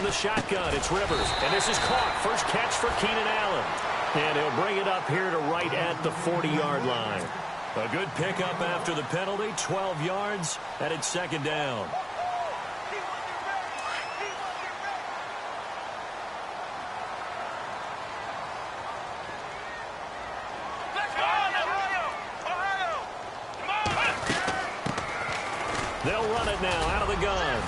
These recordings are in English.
the shotgun. It's Rivers. And this is caught. First catch for Keenan Allen. And he'll bring it up here to right at the 40-yard line. A good pickup after the penalty. 12 yards, and it's second down. They'll run it now out of the gun.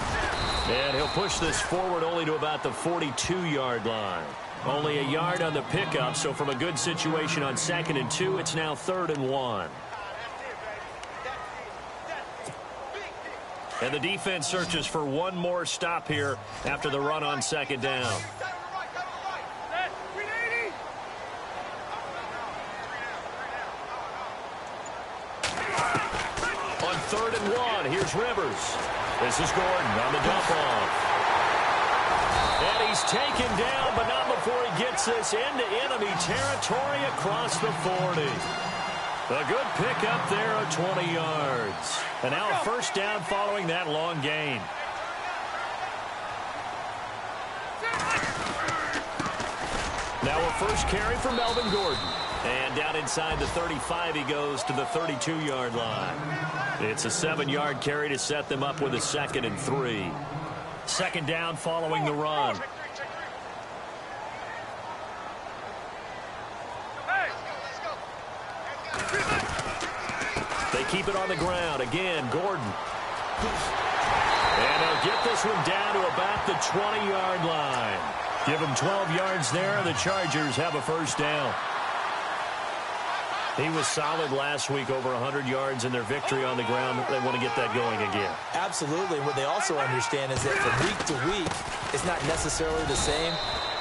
And he'll push this forward only to about the 42-yard line. Only a yard on the pickup, so from a good situation on 2nd and 2, it's now 3rd and 1. And the defense searches for one more stop here after the run on 2nd down. On 3rd and 1, here's Rivers. This is Gordon on the dump off. And he's taken down, but not before he gets this into enemy territory across the 40. A good pickup there of 20 yards. And now a first down following that long gain. Now a first carry for Melvin Gordon. And down inside the 35, he goes to the 32-yard line. It's a 7-yard carry to set them up with a 2nd and 3. Second down following the run. They keep it on the ground. Again, Gordon. And they'll get this one down to about the 20-yard line. Give them 12 yards there. The Chargers have a first down. He was solid last week, over 100 yards in their victory on the ground. They want to get that going again. Absolutely. What they also understand is that from week to week, it's not necessarily the same,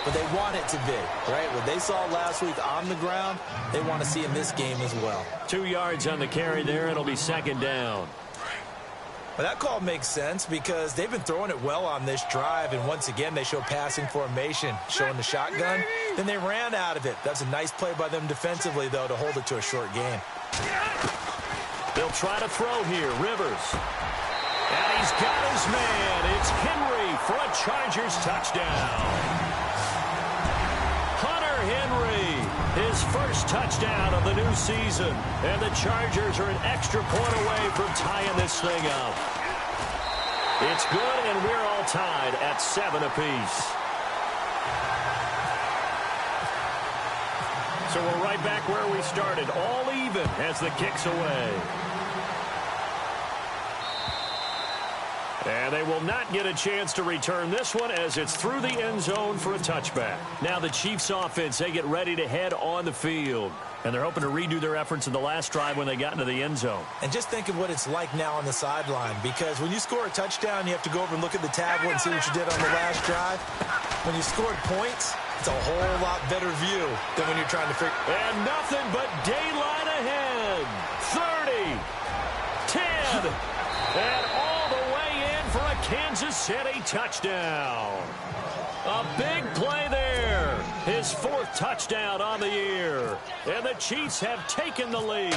but they want it to be, right? What they saw last week on the ground, they want to see in this game as well. 2 yards on the carry there. It'll be second down. Well, that call makes sense because they've been throwing it well on this drive, and once again, they show passing formation, showing the shotgun. Then they ran out of it. That's a nice play by them defensively, though, to hold it to a short gain. They'll try to throw here. Rivers. And he's got his man. It's Henry for a Chargers touchdown. Hunter Henry, his first touchdown of the new season. And the Chargers are an extra point away from tying this thing up. It's good, and we're all tied at 7 apiece. So we're right back where we started, all even as the kick's away. And they will not get a chance to return this one as it's through the end zone for a touchback. Now the Chiefs offense, they get ready to head on the field. And they're hoping to redo their efforts in the last drive when they got into the end zone. And just think of what it's like now on the sideline, because when you score a touchdown, you have to go over and look at the tablet and see what you did on the last drive. When you scored points, it's a whole lot better view than when you're trying to figure. And nothing but daylight ahead. 30, 10, and all the way in for a Kansas City touchdown. A big play there. His 4th touchdown on the year. And the Chiefs have taken the lead.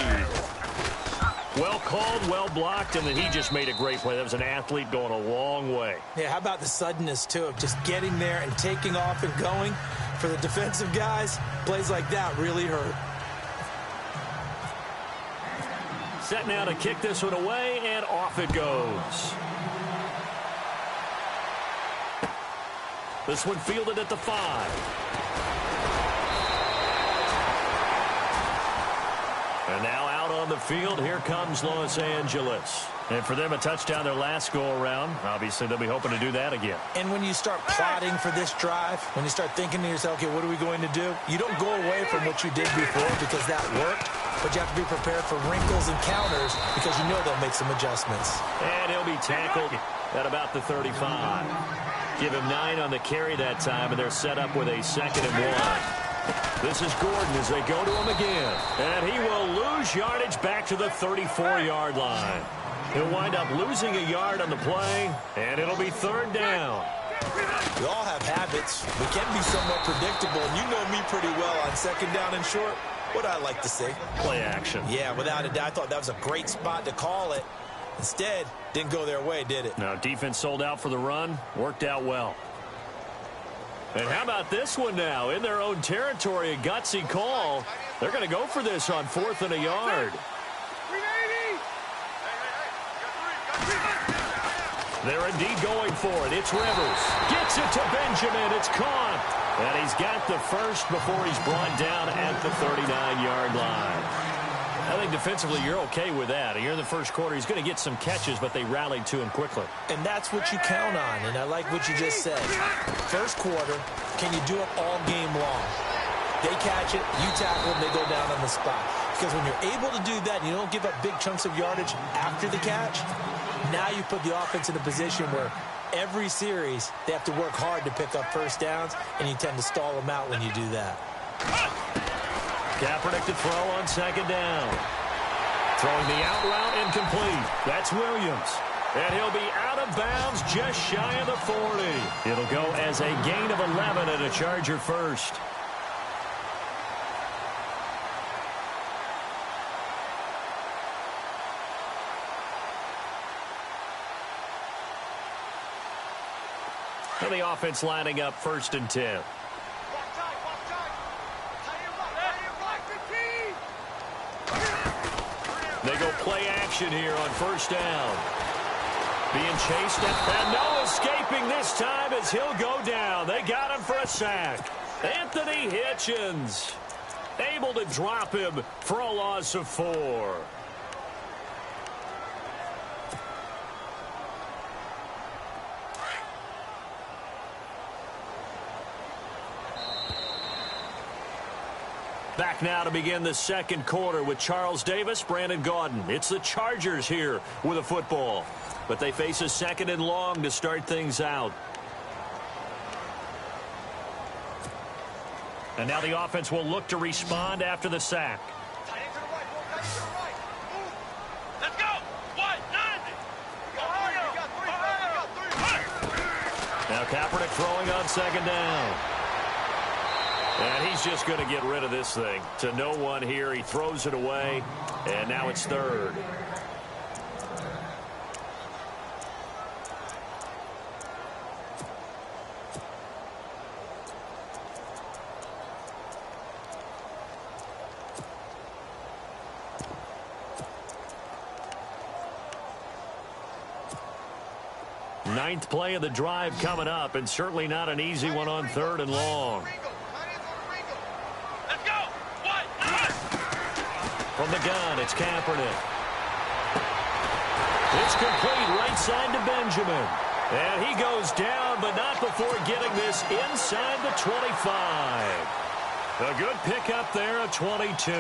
Well called, well blocked, and then he just made a great play. That was an athlete going a long way. Yeah, how about the suddenness, too, of just getting there and taking off and going? For the defensive guys, plays like that really hurt. Set now to kick this one away, and off it goes. This one fielded at the 5. And now out on the field, here comes Los Angeles. And for them, a touchdown their last go-around. Obviously, they'll be hoping to do that again. And when you start plotting for this drive, when you start thinking to yourself, okay, what are we going to do? You don't go away from what you did before because that worked, but you have to be prepared for wrinkles and counters because you know they'll make some adjustments. And he'll be tackled at about the 35. Give him 9 on the carry that time, and they're set up with a 2nd and 1. This is Gordon as they go to him again. And he will lose yardage back to the 34-yard line. He'll wind up losing a yard on the play, and it'll be 3rd down. We all have habits. We can be somewhat predictable, and you know me pretty well on 2nd down and short. What I like to see. Play action. Yeah, without a doubt. I thought that was a great spot to call it. Instead, didn't go their way, did it? No, defense sold out for the run. Worked out well. And how about this one now? In their own territory, a gutsy call. They're going to go for this on 4th and a yard. They're indeed going for it. It's Rivers. Gets it to Benjamin. It's caught. And he's got the first before he's brought down at the 39-yard line. I think defensively you're okay with that. Here in the first quarter, he's going to get some catches, but they rallied to him quickly. And that's what you count on, and I like what you just said. First quarter, can you do it all game long? They catch it, you tackle them, they go down on the spot. Because when you're able to do that and you don't give up big chunks of yardage after the catch, now you put the offense in a position where every series they have to work hard to pick up first downs, and you tend to stall them out when you do that. Kaepernick to throw on 2nd down. Throwing the out route incomplete. That's Williams. And he'll be out of bounds just shy of the 40. It'll go as a gain of 11 and a Charger first. And the offense lining up 1st and 10. They go play action here on 1st down. Being chased and no escaping this time as he'll go down. They got him for a sack. Anthony Hitchens able to drop him for a loss of 4. Back now to begin the second quarter with Charles Davis, Brandon Gaudin. It's the Chargers here with a football. But they face a 2nd and long to start things out. And now the offense will look to respond after the sack. Let's go! Now Kaepernick throwing on 2nd down. And he's just going to get rid of this thing. To no one here. He throws it away. And now it's 3rd. Ninth play of the drive coming up, and certainly not an easy one on 3rd and long. From the gun, it's Kaepernick. It's complete right side to Benjamin. And he goes down, but not before getting this inside the 25. A good pickup there at 22.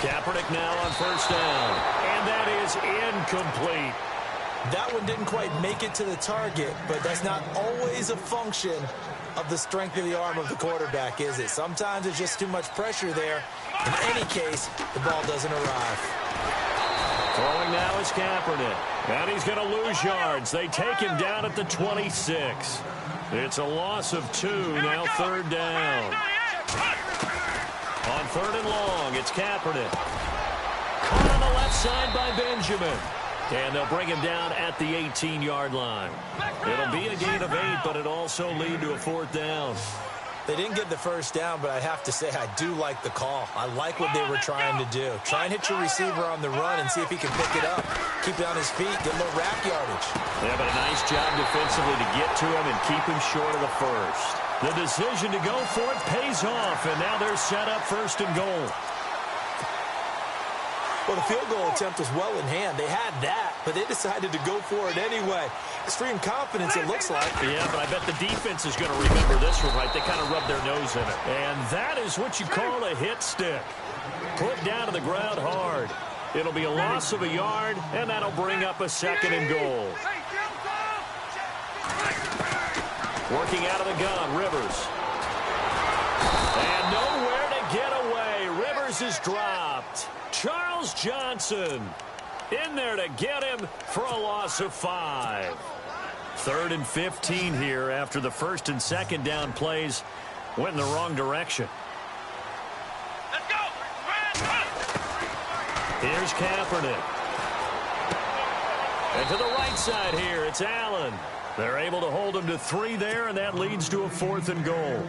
Kaepernick now on 1st down. And that is incomplete. That one didn't quite make it to the target, but that's not always a function of the strength of the arm of the quarterback, is it? Sometimes there's just too much pressure there. In any case, the ball doesn't arrive. Throwing now is Kaepernick. And he's going to lose yards. They take him down at the 26. It's a loss of 2, now 3rd down. On 3rd and long, it's Kaepernick. Caught on the left side by Benjamin. And they'll bring him down at the 18-yard line. It'll be a gain of 8, but it also lead to a 4th down. They didn't get the first down, but I have to say I do like the call. I like what they were trying to do. Try and hit your receiver on the run and see if he can pick it up. Keep it on his feet, get a little rack yardage. Yeah, but a nice job defensively to get to him and keep him short of the first. The decision to go for it pays off, and now they're set up 1st and goal. Well, the field goal attempt was well in hand. They had that, but they decided to go for it anyway. Extreme confidence, it looks like. Yeah, but I bet the defense is going to remember this one, right? They kind of rubbed their nose in it. And that is what you call a hit stick. Put down to the ground hard. It'll be a loss of a yard, and that'll bring up a 2nd and goal. Working out of the gun, Rivers. And nowhere to get away. Rivers is dropped. Charles Johnson in there to get him for a loss of 5. 3rd and 15 here after the 1st and 2nd down plays went in the wrong direction. Let's go! Here's Kaepernick. And to the right side here, it's Allen. They're able to hold him to 3 there, and that leads to a 4th and goal. Well,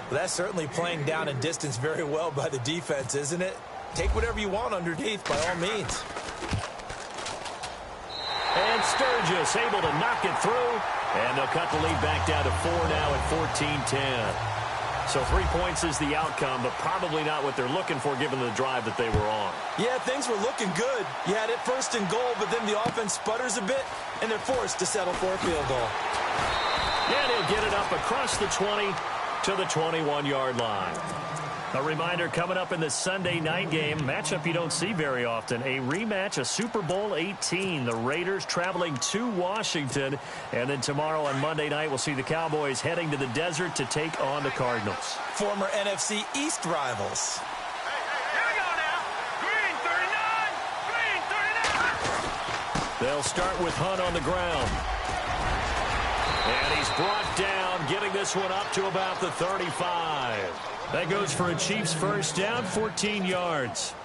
that's certainly playing down in distance very well by the defense, isn't it? Take whatever you want underneath, by all means. And Sturgis able to knock it through, and they'll cut the lead back down to 4 now at 14-10. So 3 points is the outcome, but probably not what they're looking for given the drive that they were on. Yeah, things were looking good. You had it 1st and goal, but then the offense sputters a bit, and they're forced to settle for a field goal. And he'll get it up across the 20 to the 21-yard line. A reminder coming up in the Sunday night game, matchup you don't see very often, a rematch of Super Bowl 18. The Raiders traveling to Washington. And then tomorrow on Monday night, we'll see the Cowboys heading to the desert to take on the Cardinals. Former NFC East rivals. Here we go now. Green 39. Green 39. They'll start with Hunt on the ground. And he's brought down, getting this one up to about the 35. That goes for a Chiefs first down, 14 yards.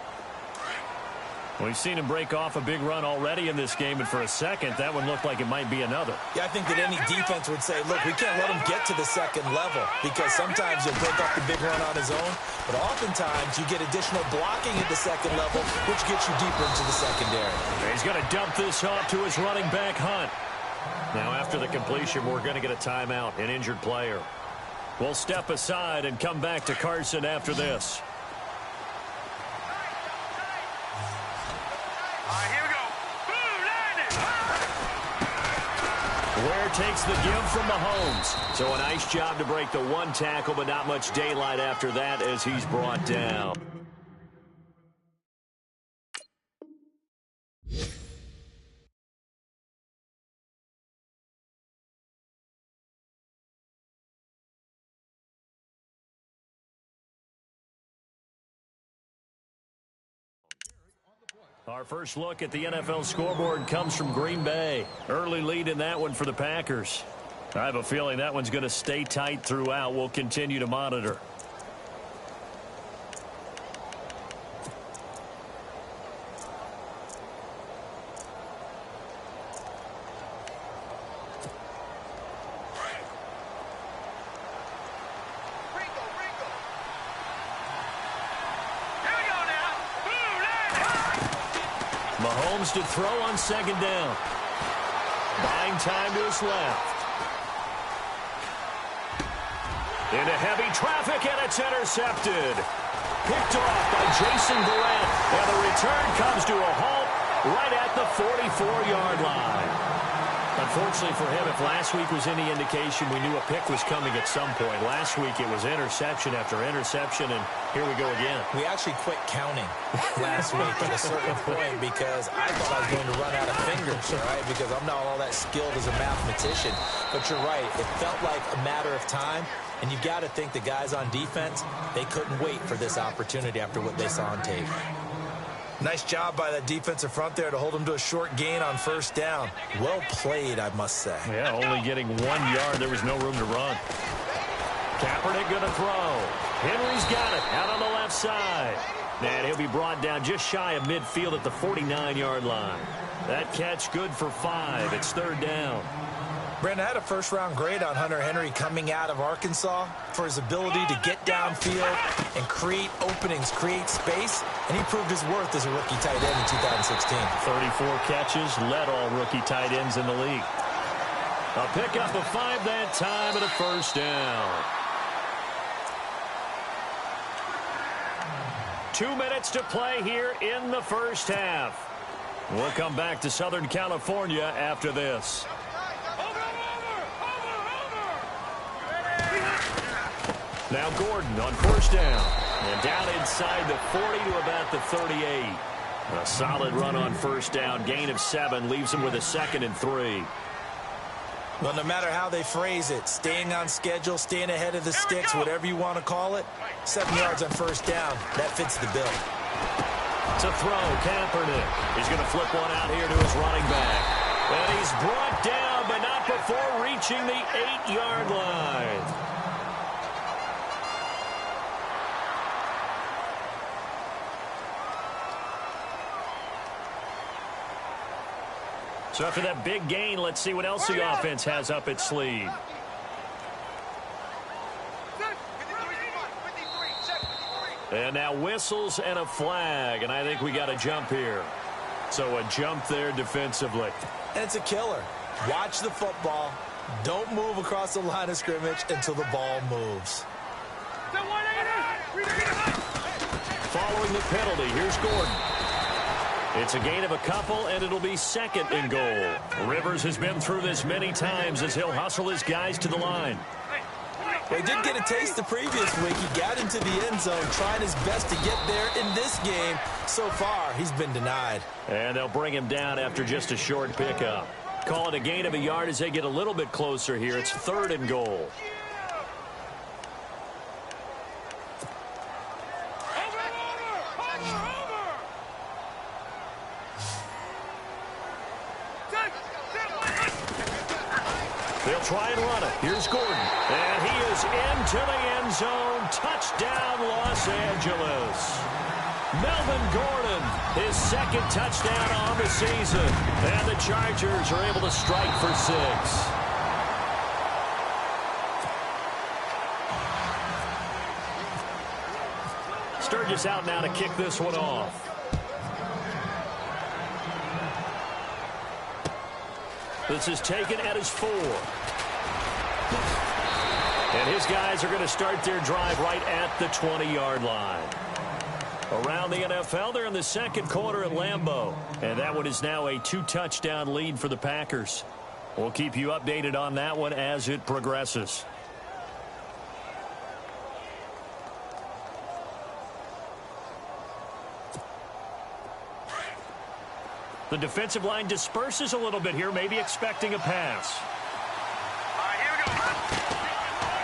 We've seen him break off a big run already in this game, and for a second, that one looked like it might be another. Yeah, I think that any defense would say, look, we can't let him get to the second level because sometimes he'll break off the big run on his own, but oftentimes you get additional blocking at the second level, which gets you deeper into the secondary. He's going to dump this off to his running back, Hunt. Now, after the completion, we're going to get a timeout, an injured player. We'll step aside and come back to Carson after this. All right, here we go. Boom, landed. Ware takes the give from Mahomes. So a nice job to break the 1 tackle, but not much daylight after that as he's brought down. Our first look at the NFL scoreboard comes from Green Bay. Early lead in that one for the Packers. I have a feeling that one's going to stay tight throughout. We'll continue to monitor. Mahomes to throw on 2nd down. Buying time to his left. Into heavy traffic, and it's intercepted. Picked off by Jason Barrett. And the return comes to a halt right at the 44-yard line. Unfortunately for him, if last week was any indication, we knew a pick was coming at some point. Last week it was interception after interception, and here we go again. We actually quit counting last week at a certain point because I thought I was going to run out of fingers, right? Because I'm not all that skilled as a mathematician. But you're right. It felt like a matter of time, and you've got to think the guys on defense, they couldn't wait for this opportunity after what they saw on tape. Nice job by that defensive front there to hold them to a short gain on 1st down. Well played, I must say. Yeah, only getting 1 yard. There was no room to run. Kaepernick going to throw. Henry's got it out on the left side. And he'll be brought down just shy of midfield at the 49-yard line. That catch good for 5. It's 3rd down. Brandon, I had a 1st-round grade on Hunter Henry coming out of Arkansas for his ability to get downfield and create openings, create space, and he proved his worth as a rookie tight end in 2016. 34 catches, led all rookie tight ends in the league. A pickup of 5 that time and a 1st down. 2 minutes to play here in the 1st half. We'll come back to Southern California after this. Now Gordon on 1st down. And down inside the 40 to about the 38. A solid run on 1st down. Gain of 7 leaves him with a 2nd and 3. Well, no matter how they phrase it, staying on schedule, staying ahead of the sticks, whatever you want to call it, 7 yards on 1st down, that fits the bill. To throw, Kaepernick. He's going to flip one out here to his running back. And he's brought down, but not before reaching the 8-yard line. So after that big gain, let's see what else the offense has up its sleeve. And now whistles and a flag, and I think we got a jump here. So a jump there defensively. And it's a killer. Watch the football. Don't move across the line of scrimmage until the ball moves. Following the penalty, here's Gordon. It's a gain of a couple, and it'll be second and goal. Rivers has been through this many times as he'll hustle his guys to the line. Well, he did get a taste the previous week. He got into the end zone trying his best to get there in this game. So far, he's been denied. And they'll bring him down after just a short pickup. Call it a gain of a yard as they get a little bit closer here. It's third and goal. They'll try and run it. Here's Gordon. And he is into the end zone. Touchdown, Los Angeles. Melvin Gordon, his second touchdown on the season. And the Chargers are able to strike for 6. Sturgis out now to kick this one off. This is taken at his 4. And his guys are going to start their drive right at the 20-yard line. Around the NFL, they're in the second quarter at Lambeau. And that one is now a 2-touchdown lead for the Packers. We'll keep you updated on that one as it progresses. The defensive line disperses a little bit here, maybe expecting a pass. All right, here we go.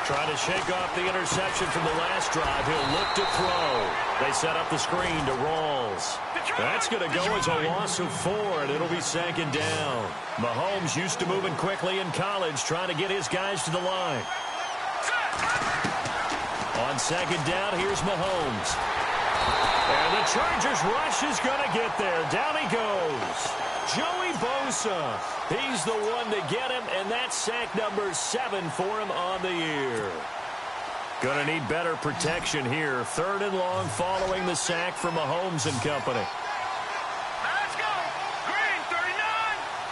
Trying to shake off the interception from the last drive. He'll look to throw. They set up the screen to Rawls. That's going to go as a loss of 4, and it'll be second down. Mahomes used to moving quickly in college, trying to get his guys to the line. On second down, here's Mahomes. And the Chargers rush is going to get there. Down he goes. Joey Bosa. He's the one to get him, and that's sack number 7 for him on the year. Going to need better protection here. Third and long following the sack from Mahomes and company. Let's go. Green 39.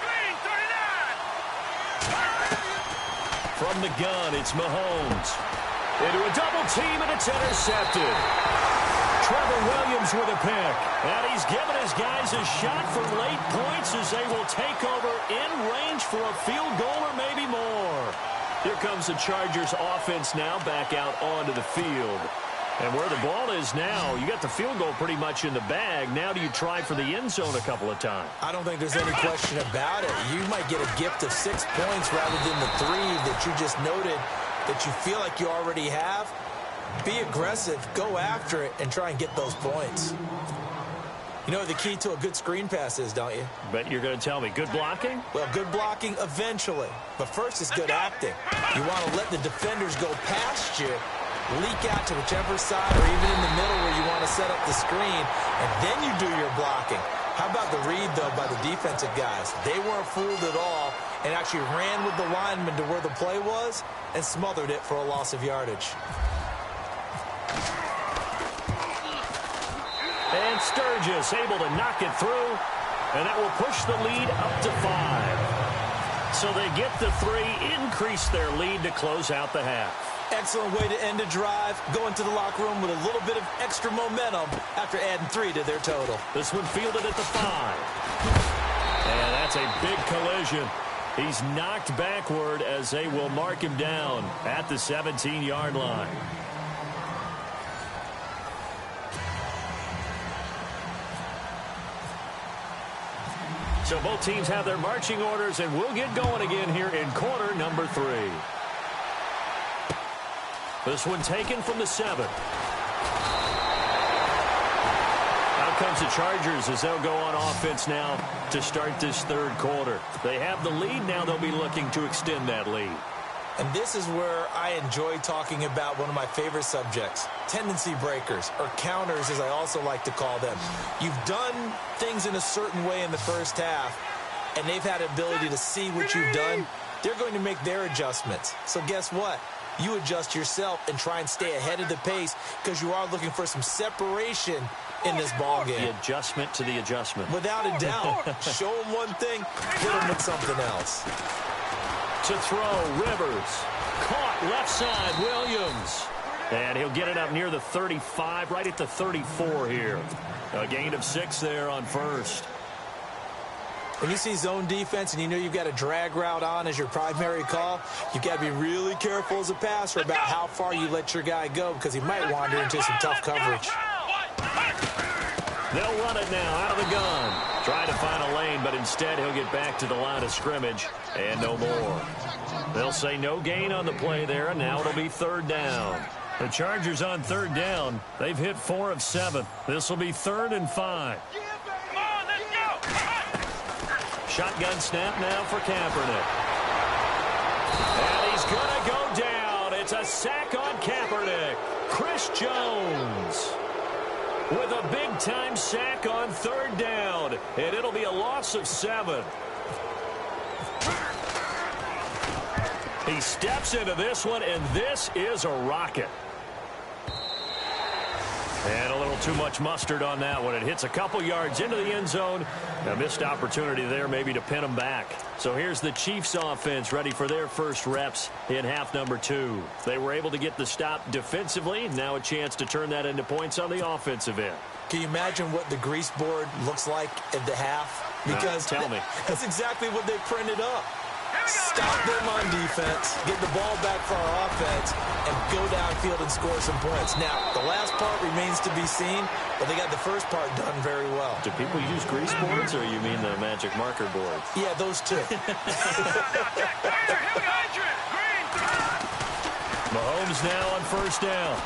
Green 39. From the gun, it's Mahomes. Into a double team, and it's intercepted. Trevor Williams with a pick. And he's given his guys a shot for late points as they will take over in range for a field goal or maybe more. Here comes the Chargers offense now back out onto the field. And where the ball is now, you got the field goal pretty much in the bag. Now do you try for the end zone a couple of times? I don't think there's any question about it. You might get a gift of 6 points rather than the 3 that you just noted that you feel like you already have. Be aggressive, go after it, and try and get those points. You know what the key to a good screen pass is, don't you? Bet you're going to tell me. Good blocking? Well, good blocking eventually. But first is good acting. You want to let the defenders go past you, leak out to whichever side or even in the middle where you want to set up the screen, and then you do your blocking. How about the read, though, by the defensive guys? They weren't fooled at all and actually ran with the lineman to where the play was and smothered it for a loss of yardage. And Sturgis able to knock it through, and that will push the lead up to 5. So they get the 3, increase their lead to close out the half. Excellent way to end a drive. Go into the locker room with a little bit of extra momentum after adding 3 to their total. This one fielded at the 5. And that's a big collision. He's knocked backward as they will mark him down at the 17-yard line. So both teams have their marching orders, and we'll get going again here in quarter number 3. This one taken from the 7. Out comes the Chargers as they'll go on offense now to start this third quarter. They have the lead. Now they'll be looking to extend that lead. And this is where I enjoy talking about one of my favorite subjects, tendency breakers, or counters as I also like to call them. You've done things in a certain way in the first half, and they've had the ability to see what you've done, they're going to make their adjustments. So guess what? You adjust yourself and try and stay ahead of the pace because you are looking for some separation in this ball game. The adjustment to the adjustment. Without a doubt. Show them one thing, hit them with something else. To throw, Rivers. Caught left side, Williams. And he'll get it up near the 35, right at the 34 here. A gain of 6 there on first. When you see zone defense and you know you've got a drag route on as your primary call, you've got to be really careful as a passer about how far you let your guy go because he might wander into some tough coverage. They'll run it now out of the gun. Trying to find a lane, but instead he'll get back to the line of scrimmage and no more. They'll say no gain on the play there, and now it'll be 3rd down. The Chargers on 3rd down. They've hit 4 of 7. This will be 3rd and 5. Shotgun snap now for Kaepernick. And he's going to go down. It's a sack on Kaepernick. Chris Jones with a big-time sack on 3rd down. And it'll be a loss of 7. He steps into this one, and this is a rocket. And a little too much mustard on that one. It hits a couple yards into the end zone. A missed opportunity there maybe to pin them back. So here's the Chiefs offense ready for their first reps in half number 2. They were able to get the stop defensively. Now a chance to turn that into points on the offensive end. Can you imagine what the grease board looks like at the half? Because tell me. That's exactly what they printed up. Stop them on defense, get the ball back for our offense, and go downfield and score some points. Now, the last part remains to be seen, but they got the first part done very well. Do people use grease boards, or you mean the magic marker boards? Yeah, those two. Mahomes now on 1st down.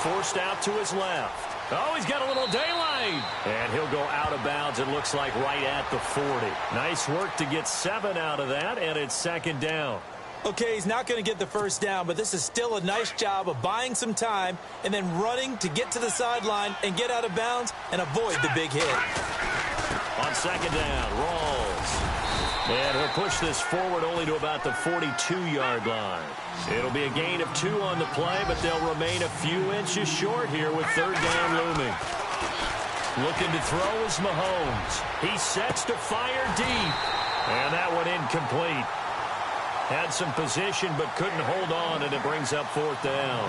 Forced out to his left. Oh, he's got a little daylight. And he'll go out of bounds, it looks like, right at the 40. Nice work to get 7 out of that, and it's 2nd down. Okay, he's not going to get the 1st down, but this is still a nice job of buying some time and then running to get to the sideline and get out of bounds and avoid the big hit. On 2nd down, Rawls. And he'll push this forward only to about the 42-yard line. It'll be a gain of 2 on the play, but they'll remain a few inches short here with 3rd down looming. Looking to throw is Mahomes. He sets to fire deep. And that one incomplete. Had some position but couldn't hold on, and it brings up 4th down.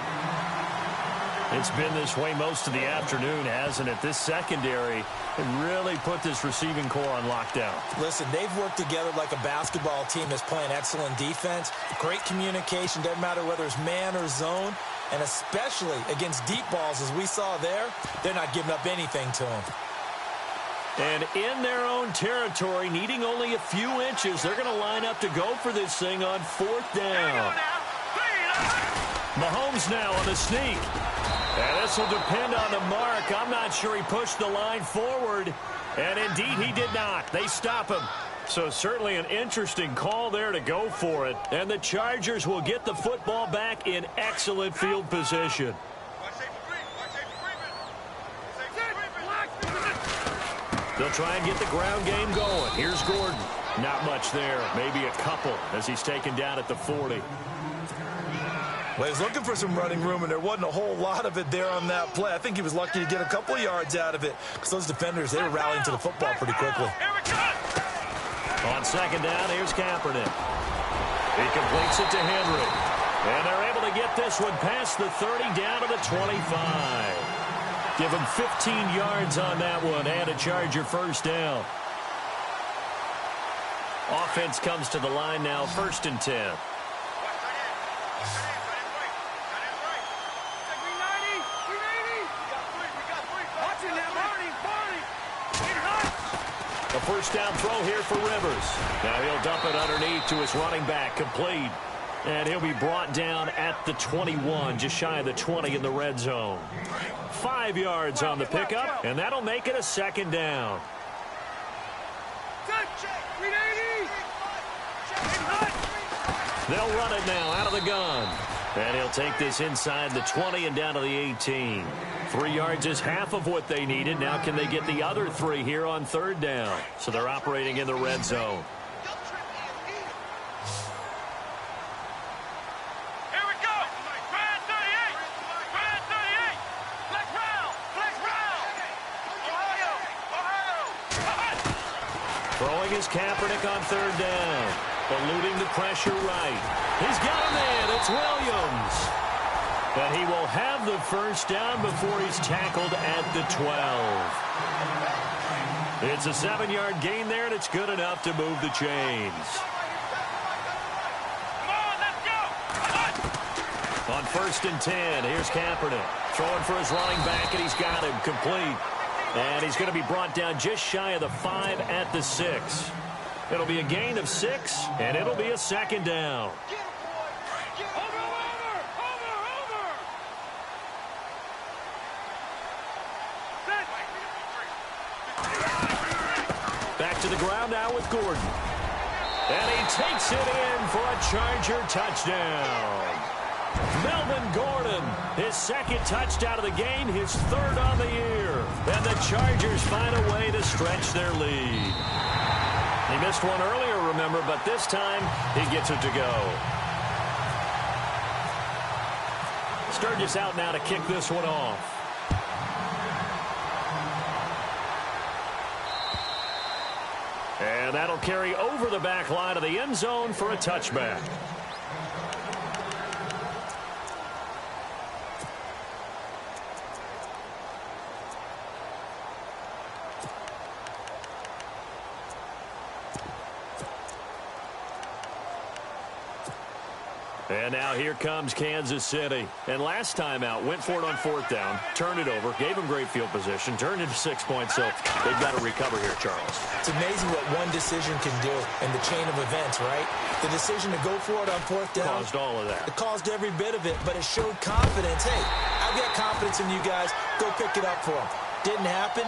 It's been this way most of the afternoon, hasn't it? This secondary really put this receiving core on lockdown. Listen, they've worked together like a basketball team that's playing excellent defense. Great communication, doesn't matter whether it's man or zone. And especially against deep balls, as we saw there, they're not giving up anything to them. And in their own territory, needing only a few inches, they're going to line up to go for this thing on 4th down. Mahomes now on the sneak. And this will depend on the mark. I'm not sure he pushed the line forward. And indeed, he did not. They stop him. So certainly an interesting call there to go for it. And the Chargers will get the football back in excellent field position. They'll try and get the ground game going. Here's Gordon. Not much there. Maybe a couple as he's taken down at the 40. Well, he was looking for some running room, and there wasn't a whole lot of it there on that play. I think he was lucky to get a couple of yards out of it because those defenders, they were rallying to the football pretty quickly. On 2nd down, here's Kaepernick. He completes it to Henry. And they're able to get this one past the 30 down to the 25. Give him 15 yards on that one and a Charger 1st down. Offense comes to the line now, 1st and 10. A 1st down throw here for Rivers. Now he'll dump it underneath to his running back, complete. And he'll be brought down at the 21, just shy of the 20 in the red zone. 5 yards on the pickup, and that'll make it a 2nd down. They'll run it now out of the gun. And he'll take this inside the 20 and down to the 18. 3 yards is half of what they needed. Now can they get the other 3 here on third down? So they're operating in the red zone. Here we go. Grand 38. Grand 38. Flex round. Flex round. Ohio. Ohio. Throwing his Kaepernick on third down. Eluding the pressure right. He's got a man. It's Williams. And he will have the first down before he's tackled at the 12. It's a 7-yard gain there, and it's good enough to move the chains. Come on, let's go. On first and 10, here's Kaepernick. Throwing for his running back, and he's got him complete. And he's going to be brought down just shy of the 5 at the 6. It'll be a gain of 6, and it'll be a second down. Back to the ground now with Gordon. And he takes it in for a Charger touchdown. Melvin Gordon, his second touchdown of the game, his third on the year. And the Chargers find a way to stretch their lead. He missed one earlier, remember, but this time he gets it to go. Sturgis out now to kick this one off. And that'll carry over the back line of the end zone for a touchback. And now here comes Kansas City. And last time out, went for it on fourth down, turned it over, gave them great field position, turned into 6 points, so they've got to recover here, Charles. It's amazing what one decision can do in the chain of events, right? The decision to go for it on fourth down. Caused all of that. It caused every bit of it, but it showed confidence. Hey, I've got confidence in you guys. Go pick it up for them. Didn't happen.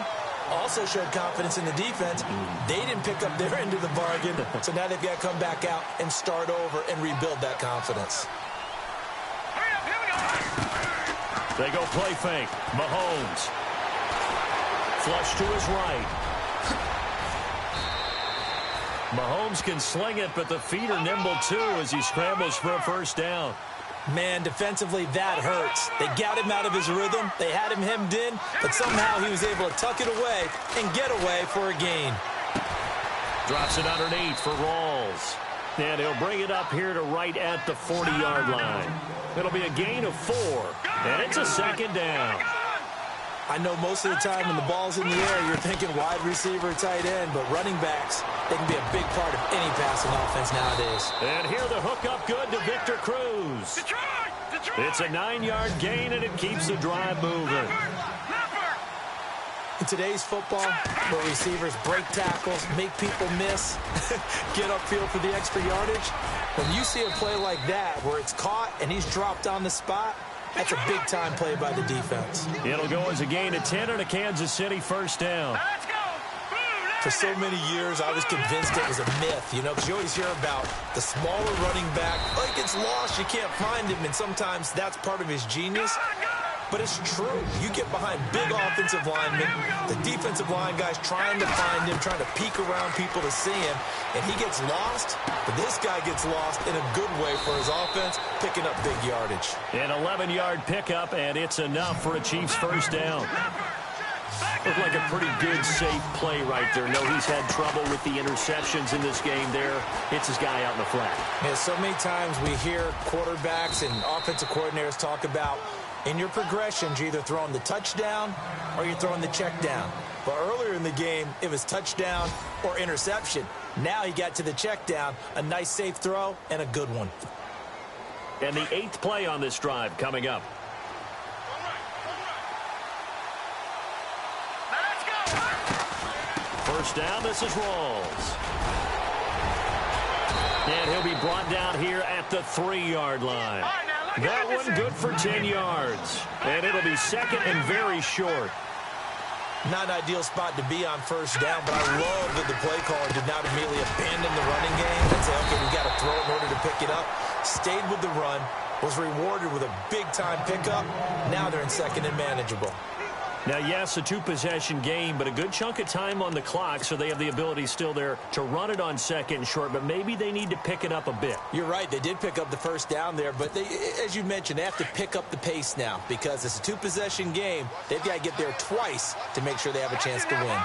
Also showed confidence in the defense. They didn't pick up their end of the bargain, so now they've got to come back out and start over and rebuild that confidence. Hurry up, here we go. They go play fake. Mahomes. Flush to his right. Mahomes can sling it, but the feet are nimble too as he scrambles for a first down. Man, defensively, that hurts. They got him out of his rhythm. They had him hemmed in, but somehow he was able to tuck it away and get away for a gain. Drops it underneath for Rawls. And he'll bring it up here to right at the 40-yard line. It'll be a gain of 4, and it's a second down. I know most of the time when the ball's in the air, you're thinking wide receiver, tight end, but running backs, they can be a big part of any passing offense nowadays. And here the hookup good to Victor Cruz. Detroit! Detroit! It's a 9-yard gain, and it keeps the drive moving. In today's football, where receivers break tackles, make people miss, get upfield for the extra yardage, when you see a play like that where it's caught and he's dropped on the spot, that's a big-time play by the defense. It'll go as a gain of 10 and a Kansas City first down. Let's go! For so many years, I was convinced it was a myth, you know, because you always hear about the smaller running back. Oh, he gets lost, you can't find him, and sometimes that's part of his genius. But it's true. You get behind big offensive linemen, the defensive line guys trying to find him, trying to peek around people to see him, and he gets lost. But this guy gets lost in a good way for his offense, picking up big yardage. An 11-yard pickup, and it's enough for a Chiefs first down. Looked like a pretty good, safe play right there. No, he's had trouble with the interceptions in this game there. Hits his guy out in the flat. Yeah, so many times we hear quarterbacks and offensive coordinators talk about in your progressions, you're either throwing the touchdown or you're throwing the check down. But earlier in the game, it was touchdown or interception. Now he got to the check down, a nice safe throw, and a good one. And the 8th play on this drive coming up. Let's go! First down, this is Rawls. And he'll be brought down here at the 3-yard line. That one good for 10 yards. And it'll be second and very short. Not an ideal spot to be on first down, but I love that the play caller did not immediately abandon the running game and say, okay, we got to throw in order to pick it up. Stayed with the run, was rewarded with a big-time pickup. Now they're in second and manageable. Now, yes, a two-possession game, but a good chunk of time on the clock, so they have the ability still there to run it on second and short, but maybe they need to pick it up a bit. You're right. They did pick up the first down there, but they, as you mentioned, they have to pick up the pace now because it's a two-possession game. They've got to get there twice to make sure they have a chance to win.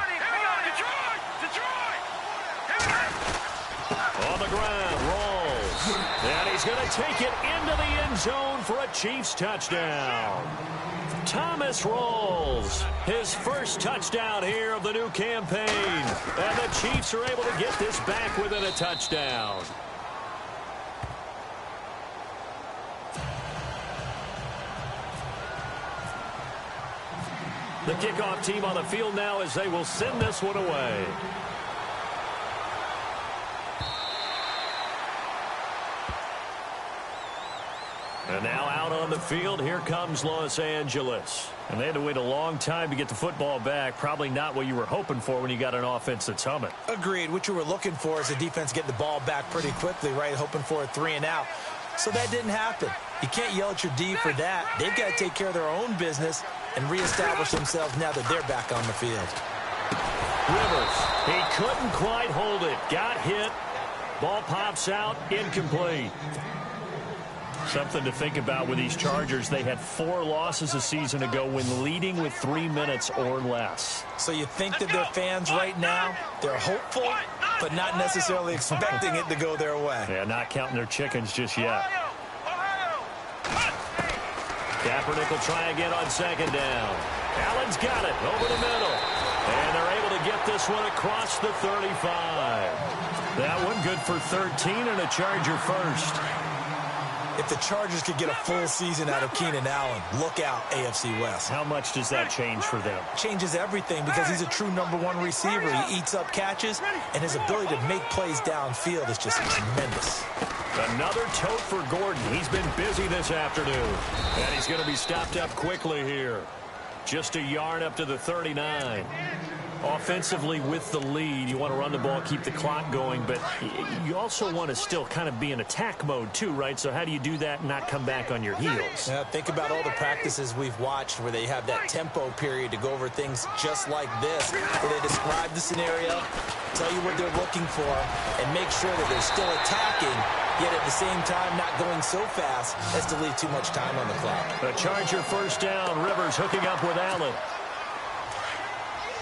On the ground, rolls. And he's going to take it into the end zone for a Chiefs touchdown. Thomas rolls his first touchdown here of the new campaign. And the Chiefs are able to get this back within a touchdown. The kickoff team on the field now as they will send this one away. And now out on the field, here comes Los Angeles. And they had to wait a long time to get the football back. Probably not what you were hoping for when you got an offense that's humming. Agreed. What you were looking for is the defense getting the ball back pretty quickly, right? Hoping for a 3 and out. So that didn't happen. You can't yell at your D for that. They've got to take care of their own business and reestablish themselves now that they're back on the field. Rivers, he couldn't quite hold it. Got hit. Ball pops out, incomplete. Something to think about with these Chargers. They had 4 losses a season ago when leading with 3 minutes or less. So you think that their fans right now, they're hopeful, but not necessarily expecting it to go their way. Yeah, not counting their chickens just yet. Kaepernick will try again on second down. Allen's got it over the middle. And they're able to get this one across the 35. That one good for 13 and a Charger first. If the Chargers could get a full season out of Keenan Allen, look out, AFC West. How much does that change for them? Changes everything because he's a true #1 receiver. He eats up catches, and his ability to make plays downfield is just tremendous. Another tote for Gordon. He's been busy this afternoon. And he's going to be stopped up quickly here. Just a yard up to the 39. Offensively with the lead, you want to run the ball, keep the clock going, but you also want to still kind of be in attack mode too, right? So how do you do that and not come back on your heels? Yeah, think about all the practices we've watched where they have that tempo period to go over things just like this, where they describe the scenario, tell you what they're looking for, and make sure that they're still attacking, yet at the same time not going so fast as to leave too much time on the clock. A Charger first down. Rivers hooking up with Allen.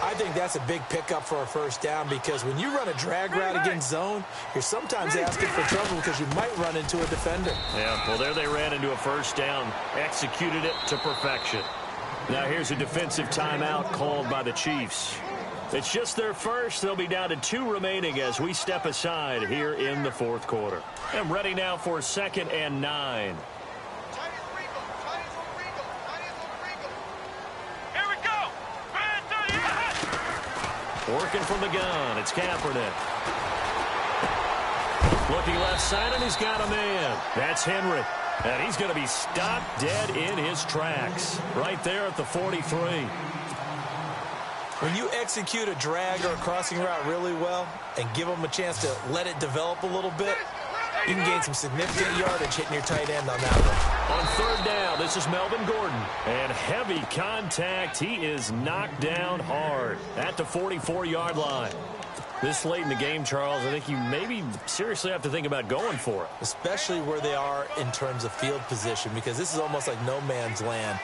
I think that's a big pickup for a first down because when you run a drag route against zone, you're sometimes asking for trouble because you might run into a defender. Yeah, well, there they ran into a first down, executed it to perfection. Now here's a defensive timeout called by the Chiefs. It's just their first. They'll be down to 2 remaining as we step aside here in the 4th quarter. And ready now for 2nd and 9. Working from the gun, it's Kaepernick. Looking left side, and he's got a man. That's Henry. And he's going to be stopped dead in his tracks. Right there at the 43. When you execute a drag or a crossing route really well and give them a chance to let it develop a little bit, you can gain some significant yardage hitting your tight end on that one. On 3rd down, this is Melvin Gordon. And heavy contact. He is knocked down hard at the 44-yard line. This late in the game, Charles, I think you maybe seriously have to think about going for it. Especially where they are in terms of field position, because this is almost like no man's land.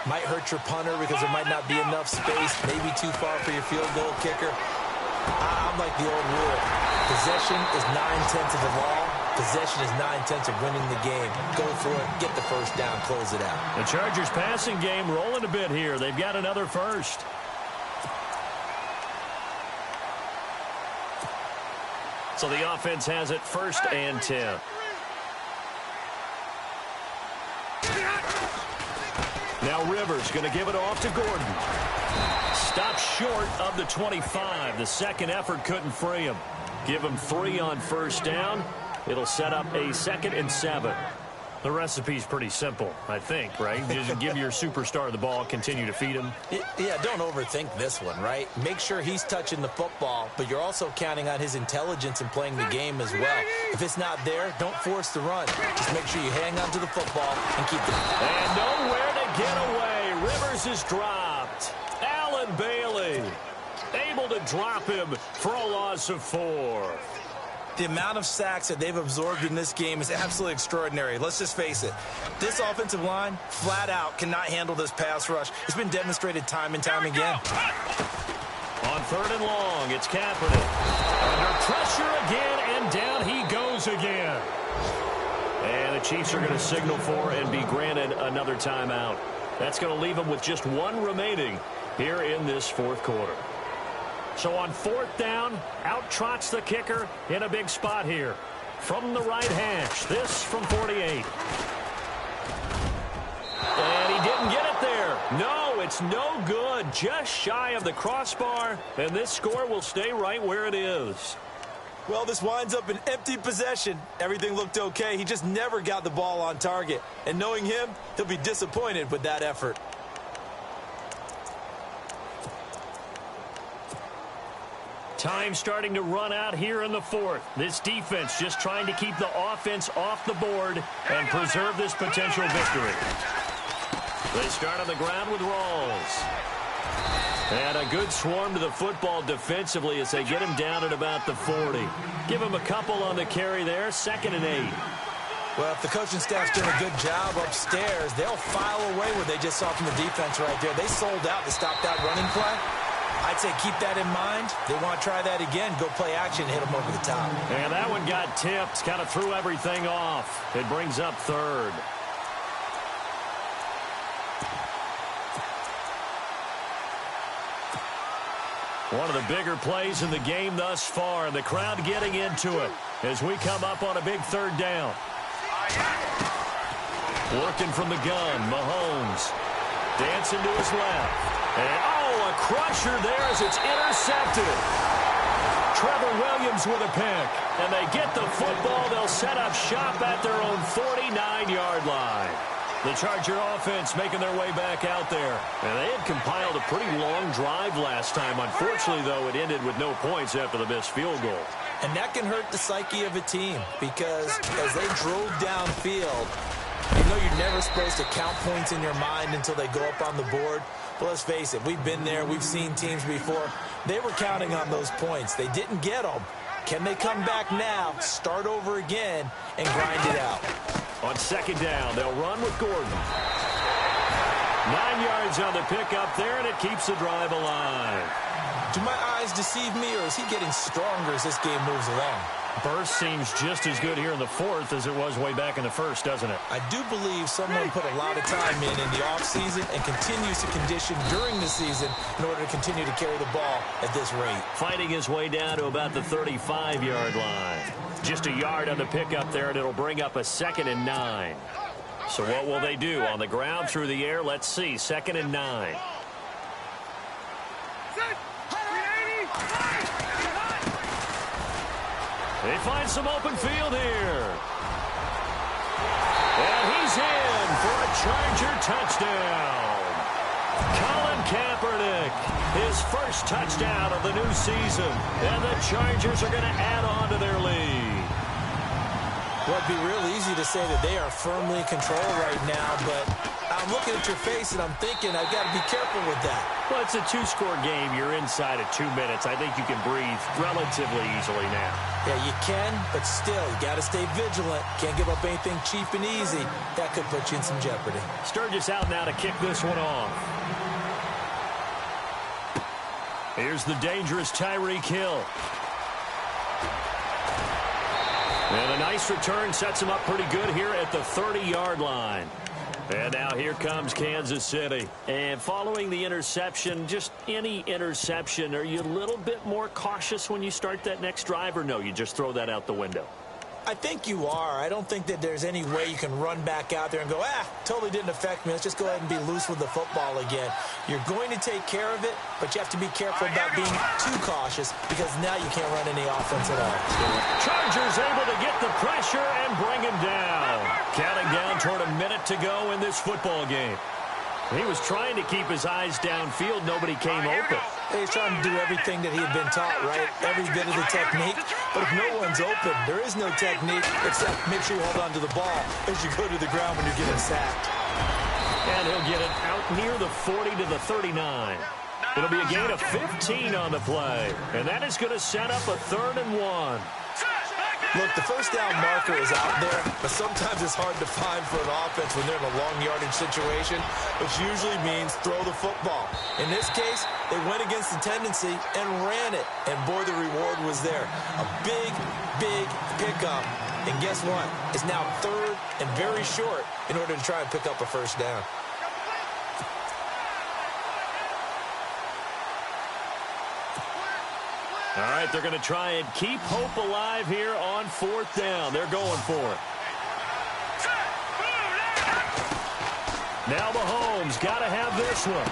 Might hurt your punter because there might not be enough space, maybe too far for your field goal kicker. I'm like the old rule. Possession is 9/10 of the law. Possession is 9/10 of winning the game. Go for it, get the first down, close it out. The Chargers passing game rolling a bit here. They've got another first. So the offense has it 1st and 10. Now Rivers going to give it off to Gordon. Stopped short of the 25. The second effort couldn't free him. Give him 3 on 1st down. It'll set up a 2nd and 7. The recipe's pretty simple, I think, right? Just give your superstar the ball, continue to feed him. Yeah, don't overthink this one, right? Make sure he's touching the football, but you're also counting on his intelligence in playing the game as well. If it's not there, don't force the run. Just make sure you hang on to the football and keep the... And nowhere to get away. Rivers is dropped. Allen Bailey able to drop him for a loss of 4. The amount of sacks that they've absorbed in this game is absolutely extraordinary. Let's just face it. This offensive line, flat out, cannot handle this pass rush. It's been demonstrated time and time again. On 3rd and long, it's Kaepernick. Under pressure again, and down he goes again. And the Chiefs are going to signal for and be granted another timeout. That's going to leave them with just 1 remaining here in this 4th quarter. So on 4th down, out trots the kicker in a big spot here. From the right hash, this from 48. And he didn't get it there. No, it's no good. Just shy of the crossbar, and this score will stay right where it is. Well, this winds up an empty possession. Everything looked okay. He just never got the ball on target. And knowing him, he'll be disappointed with that effort. Time starting to run out here in the 4th. This defense just trying to keep the offense off the board and preserve this potential victory. They start on the ground with Rawls. And a good swarm to the football defensively as they get him down at about the 40. Give him a couple on the carry there, 2nd and 8. Well, if the coaching staff's doing a good job upstairs, they'll file away what they just saw from the defense right there. They sold out to stop that running play. I'd say keep that in mind. They want to try that again. Go play action and hit them over the top. And that one got tipped. Kind of threw everything off. It brings up 3rd. One of the bigger plays in the game thus far. And the crowd getting into it as we come up on a big 3rd down. Working from the gun, Mahomes. Dancing to his left. And, a crusher there as it's intercepted. Trevor Williams with a pick. And they get the football. They'll set up shop at their own 49-yard line. The Charger offense making their way back out there. And they had compiled a pretty long drive last time. Unfortunately, though, it ended with no points after the missed field goal. And that can hurt the psyche of a team because as they drove downfield, you know you're never supposed to count points in your mind until they go up on the board. But let's face it, we've been there. We've seen teams before. They were counting on those points. They didn't get them. Can they come back now, start over again, and grind it out? On 2nd down, they'll run with Gordon. 9 yards on the pickup there, and it keeps the drive alive. Do my eyes deceive me, or is he getting stronger as this game moves along? Burst seems just as good here in the 4th as it was way back in the 1st, doesn't it? I do believe someone put a lot of time in the offseason and continues to condition during the season in order to continue to carry the ball at this rate. Fighting his way down to about the 35-yard line. Just a yard on the pickup there, and it'll bring up a 2nd and 9. So what will they do? On the ground, through the air? Let's see. 2nd and 9. They find some open field here. And he's in for a Charger touchdown. Colin Kaepernick, his first touchdown of the new season. And the Chargers are going to add on to their lead. Well, it'd be real easy to say that they are firmly in control right now, but I'm looking at your face and I'm thinking I've got to be careful with that. Well, it's a 2-score game. You're inside of 2 minutes. I think you can breathe relatively easily now. Yeah, you can, but still, you got to stay vigilant. Can't give up anything cheap and easy. That could put you in some jeopardy. Sturgis out now to kick this one off. Here's the dangerous Tyreek Hill. And a nice return sets him up pretty good here at the 30-yard line. And now here comes Kansas City. And following the interception, just any interception, are you a little bit more cautious when you start that next drive, or no, you just throw that out the window? I think you are. I don't think that there's any way you can run back out there and go, totally didn't affect me. Let's just go ahead and be loose with the football again. You're going to take care of it, but you have to be careful about being too cautious because now you can't run any offense at all. Chargers able to get the pressure and bring him down. Counting down toward a minute to go in this football game. He was trying to keep his eyes downfield. Nobody came open. He's trying to do everything that he had been taught, right? Every bit of the technique. But if no one's open, there is no technique except make sure you hold on to the ball as you go to the ground when you're getting sacked. And he'll get it out near the 40 to the 39. It'll be a gain of 15 on the play. And that is going to set up a 3rd and 1. Look, the first down marker is out there, but sometimes it's hard to find for an offense when they're in a long yardage situation, which usually means throw the football. In this case, they went against the tendency and ran it, and boy, the reward was there. A big, big pickup, and guess what? It's now 3rd and very short in order to try and pick up a first down. All right, they're going to try and keep hope alive here on 4th down. They're going for it. Now Mahomes got to have this one.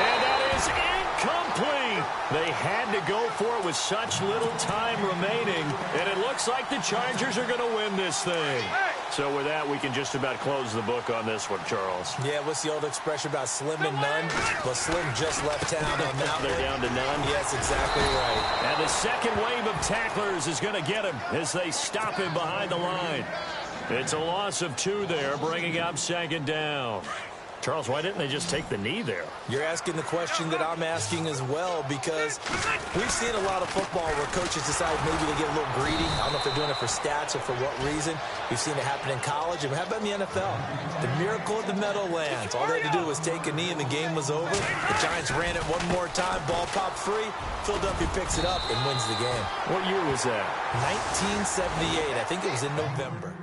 And that is incomplete. They had to go for it with such little time remaining. And it looks like the Chargers are going to win this thing. So with that, we can just about close the book on this one, Charles. Yeah, what's the old expression about slim and none? Well, Slim just left town on that one. They're down to none. Yes, exactly right. And the second wave of tacklers is going to get him as they stop him behind the line. It's a loss of 2 there, bringing up 2nd down. Charles, why didn't they just take the knee there? You're asking the question that I'm asking as well, because we've seen a lot of football where coaches decide maybe to get a little greedy. I don't know if they're doing it for stats or for what reason. We've seen it happen in college, and how about in the NFL? The miracle of the Meadowlands. All they had to do was take a knee, and the game was over. The Giants ran it one more time. Ball popped free. Philadelphia picks it up and wins the game. What year was that? 1978. I think it was in November.